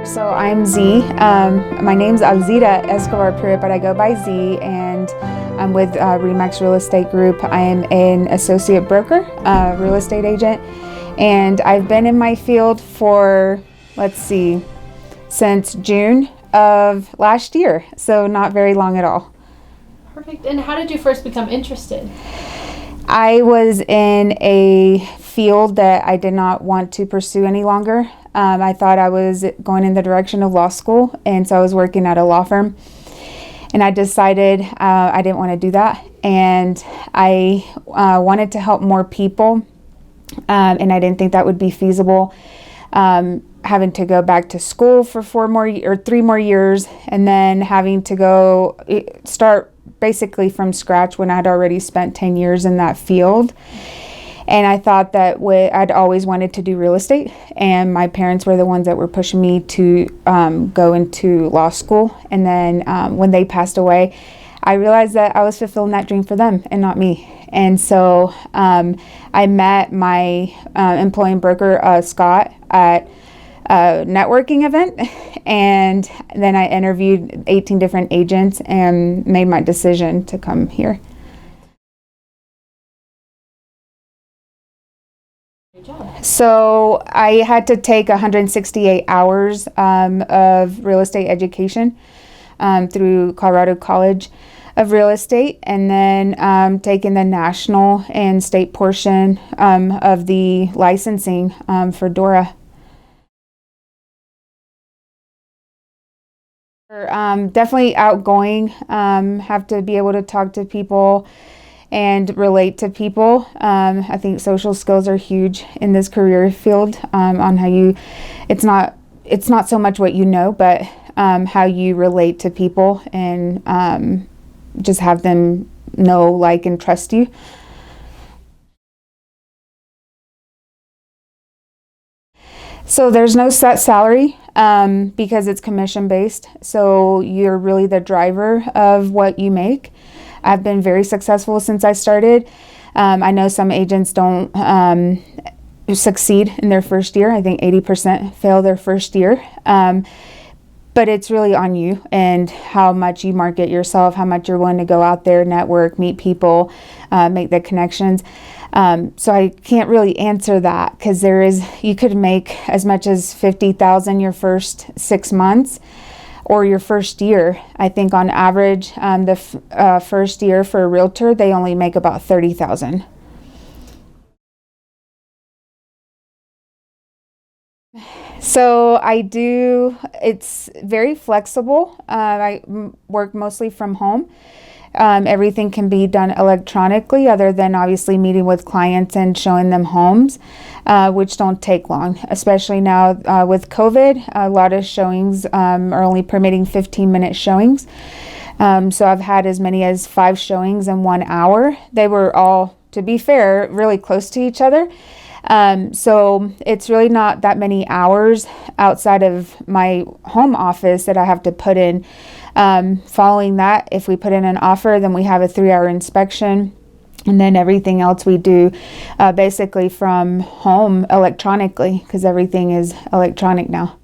So I'm Z. My name's Alzira Escobar Pruitt, but I go by Z, and I'm with Remax Real Estate Group. I am an associate broker, real estate agent, and I've been in my field for, since June of last year, so not very long at all. Perfect. And how did you first become interested? I was in a field that I did not want to pursue any longer. I thought I was going in the direction of law school, and so I was working at a law firm. And I decided I didn't want to do that, and I wanted to help more people, and I didn't think that would be feasible. Having to go back to school for 3 more years, and then having to go start basically from scratch when I'd already spent 10 years in that field. And I thought that I'd always wanted to do real estate, and my parents were the ones that were pushing me to go into law school. And then when they passed away, I realized that I was fulfilling that dream for them and not me. And so I met my employing broker, Scott, at a networking event, and then I interviewed 18 different agents and made my decision to come here. So I had to take 168 hours of real estate education through Colorado College of Real Estate, and then taking the national and state portion of the licensing for DORA. Definitely outgoing, have to be able to talk to people and relate to people. I think social skills are huge in this career field, on how it's not so much what you know, but how you relate to people, and just have them know, like, and trust you. So there's no set salary because it's commission based. So you're really the driver of what you make. I've been very successful since I started. I know some agents don't succeed in their first year. I think 80% fail their first year. But it's really on you and how much you market yourself, how much you're willing to go out there, network, meet people, make the connections. So I can't really answer that, because you could make as much as $50,000 your first 6 months or your first year. I think on average, the first year for a realtor, they only make about $30,000. So it's very flexible. I work mostly from home. Everything can be done electronically, other than obviously meeting with clients and showing them homes, which don't take long, especially now with COVID. A lot of showings are only permitting 15-minute showings. So I've had as many as 5 showings in 1 hour. They were all, to be fair, really close to each other. So it's really not that many hours outside of my home office that I have to put in. Following that, if we put in an offer, then we have a 3-hour inspection, and then everything else we do basically from home electronically, because everything is electronic now.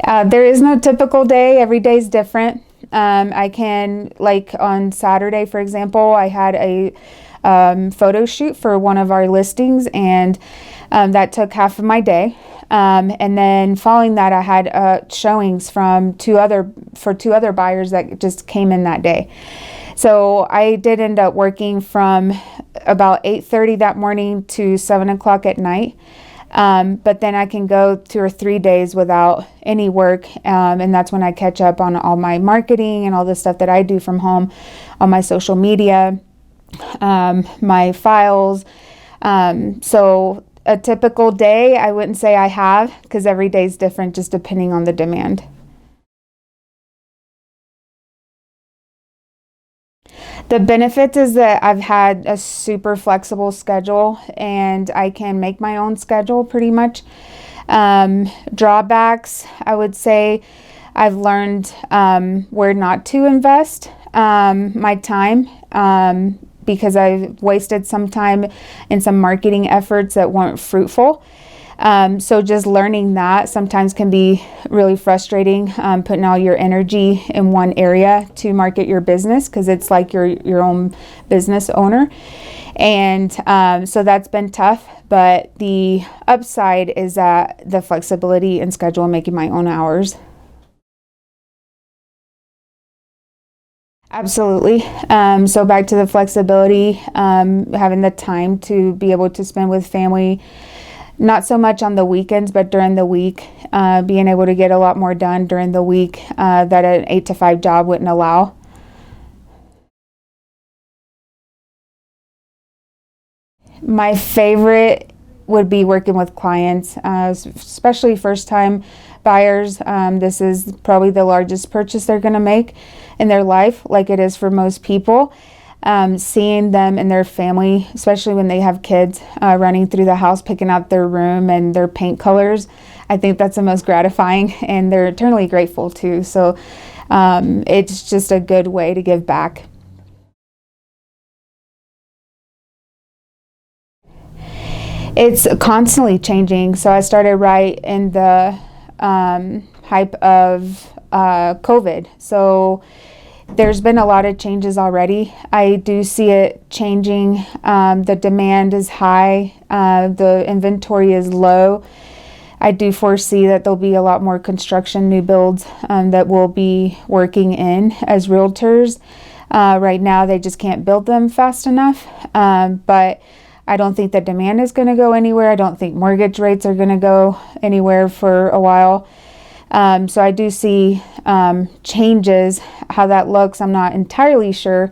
There is no typical day. Every day is different. I can, like on Saturday, for example, I had a photo shoot for one of our listings, and that took half of my day. And then following that, I had showings for 2 other buyers that just came in that day. So I did end up working from about 8:30 that morning to 7 o'clock at night. But then I can go 2 or 3 days without any work, and that's when I catch up on all my marketing and all the stuff that I do from home, on my social media, my files. So a typical day, I wouldn't say I have, because every day is different, just depending on the demand. The benefits is that I've had a super flexible schedule, and I can make my own schedule pretty much. Drawbacks, I would say I've learned where not to invest. my time because I wasted some time in some marketing efforts that weren't fruitful. So just learning that sometimes can be really frustrating, putting all your energy in one area to market your business because it's like you're your own business owner. And so that's been tough, but the upside is that the flexibility in schedule and making my own hours. Absolutely. So back to the flexibility, having the time to be able to spend with family, not so much on the weekends, but during the week, being able to get a lot more done during the week that an 8 to 5 job wouldn't allow. My favorite would be working with clients, especially first-time buyers. This is probably the largest purchase they're going to make in their life, like it is for most people. Seeing them and their family, especially when they have kids, running through the house, picking out their room and their paint colors, I think that's the most gratifying, and they're eternally grateful too. So it's just a good way to give back. It's constantly changing. So I started right in the hype of COVID. So there's been a lot of changes already. I do see it changing. The demand is high. The inventory is low. I do foresee that there'll be a lot more construction, new builds that we'll be working in as realtors. Right now, they just can't build them fast enough. But I don't think the demand is going to go anywhere. I don't think mortgage rates are going to go anywhere for a while. So I do see changes. How that looks, I'm not entirely sure,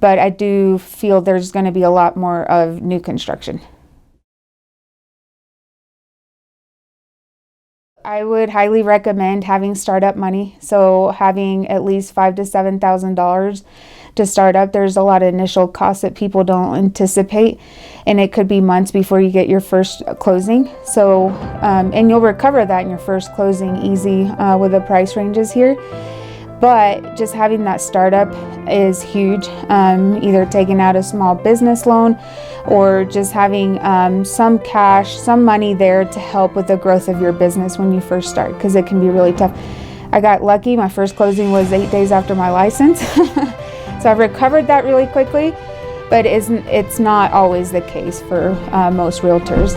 but I do feel there's going to be a lot more of new construction. I would highly recommend having startup money. So having at least $5,000 to $7,000 to start up. There's a lot of initial costs that people don't anticipate, and it could be months before you get your first closing. So, and you'll recover that in your first closing easy with the price ranges here. But just having that startup is huge. Either taking out a small business loan or just having some cash, some money there to help with the growth of your business when you first start, because it can be really tough. I got lucky. My first closing was 8 days after my license. So I've recovered that really quickly, but it's not always the case for most realtors.